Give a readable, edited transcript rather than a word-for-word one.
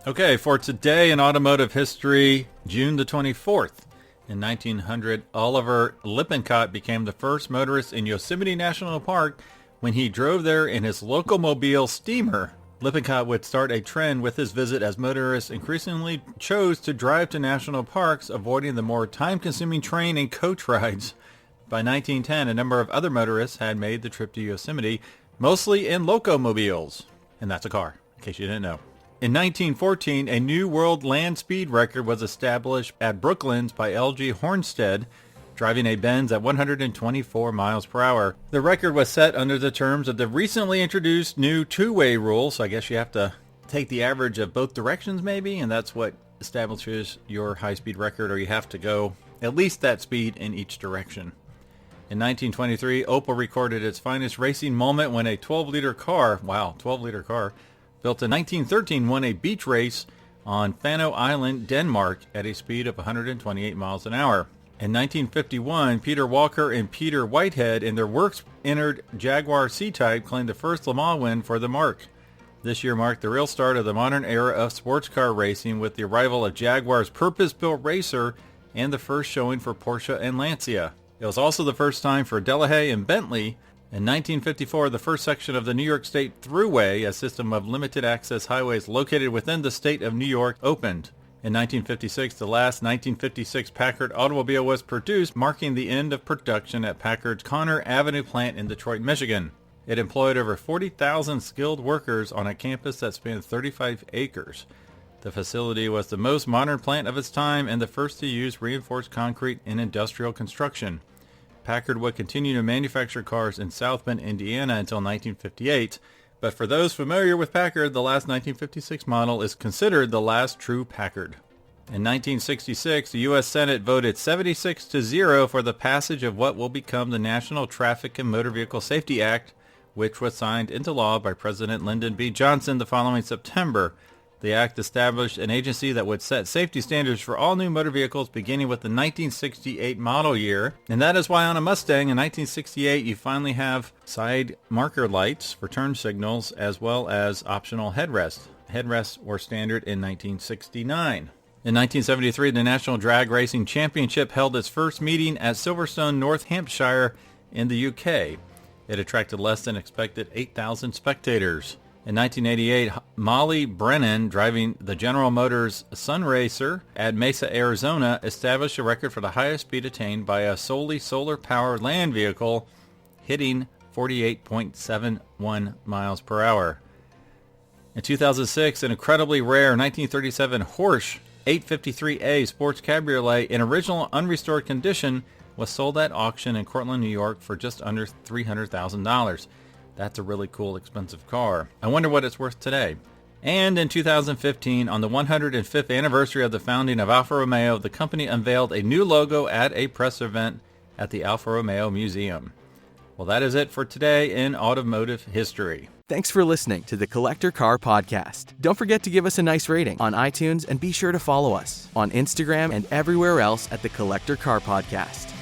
Okay, for today in automotive history, June the 24th. In 1900, Oliver Lippincott became the first motorist in Yosemite National Park when he drove there in his locomobile steamer. Lippincott would start a trend with his visit as motorists increasingly chose to drive to national parks, avoiding the more time-consuming train and coach rides. By 1910, a number of other motorists had made the trip to Yosemite, mostly in locomobiles. And that's a car, in case you didn't know. In 1914, a new world land speed record was established at Brooklands by L.G. Hornstead, driving a Benz at 124 miles per hour. The record was set under the terms of the recently introduced new two-way rule, so I guess you have to take the average of both directions maybe, and that's what establishes your high-speed record, or you have to go at least that speed in each direction. In 1923, Opel recorded its finest racing moment when a 12-liter car, built in 1913, won a beach race on Fano Island, Denmark, at a speed of 128 miles an hour. In 1951, Peter Walker and Peter Whitehead, in their works-entered Jaguar C-Type, claimed the first Le Mans win for the marque. This year marked the real start of the modern era of sports car racing with the arrival of Jaguar's purpose-built racer and the first showing for Porsche and Lancia. It was also the first time for Delahaye and Bentley. In 1954, the first section of the New York State Thruway, a system of limited-access highways located within the state of New York, opened. In 1956, the last 1956 Packard automobile was produced, marking the end of production at Packard's Conner Avenue plant in Detroit, Michigan. It employed over 40,000 skilled workers on a campus that spanned 35 acres. The facility was the most modern plant of its time and the first to use reinforced concrete in industrial construction. Packard would continue to manufacture cars in South Bend, Indiana until 1958, but for those familiar with Packard, the last 1956 model is considered the last true Packard. In 1966, the U.S. Senate voted 76-0 for the passage of what will become the National Traffic and Motor Vehicle Safety Act, which was signed into law by President Lyndon B. Johnson the following September. The act established an agency that would set safety standards for all new motor vehicles beginning with the 1968 model year. And that is why on a Mustang in 1968 you finally have side marker lights for turn signals as well as optional headrests. Headrests were standard in 1969. In 1973, the National Drag Racing Championship held its first meeting at Silverstone, North Hampshire in the UK. It attracted less than expected 8,000 spectators. In 1988, Molly Brennan, driving the General Motors Sun Racer at Mesa, Arizona, established a record for the highest speed attained by a solely solar-powered land vehicle, hitting 48.71 miles per hour. In 2006, an incredibly rare 1937 Porsche 853A sports cabriolet in original unrestored condition was sold at auction in Cortland, New York for just under $300,000. That's a really cool, expensive car. I wonder what it's worth today. And in 2015, on the 105th anniversary of the founding of Alfa Romeo, the company unveiled a new logo at a press event at the Alfa Romeo Museum. Well, that is it for today in automotive history. Thanks for listening to the Collector Car Podcast. Don't forget to give us a nice rating on iTunes and be sure to follow us on Instagram and everywhere else at the Collector Car Podcast.